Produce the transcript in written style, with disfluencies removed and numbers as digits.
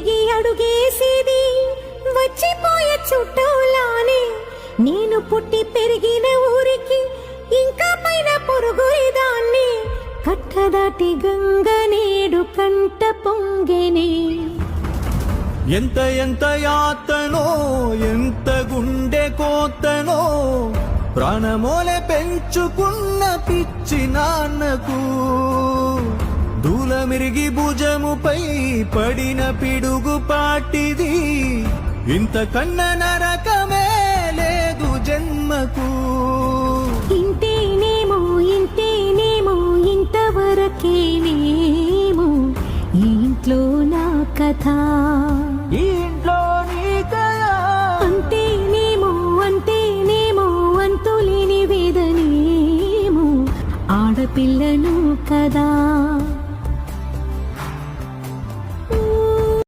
తిరిగి అడుగేసేది వచ్చిపోయే చుట్టూలానే నేను పుట్టి పెరిగిన ఊరికి ఇంకా పైన పొరుగుదాన్ని కట్టదాటి గంగ నేడు కంట పొంగెనే ఎంత ఎంత యాతనో ఎంత గుండె కోతనో ప్రాణమోలే పెంచుకున్న పిచ్చి నాన్నకు దూలమిరిగి భుజముపై పడిన పిడుగు పాటిది ఇంతకన్న నరకమే లేదు జన్మకు ఇంతేనేమో ఇంతవరకేనేమో ఈ ఇంట్లో నా కథ ఈ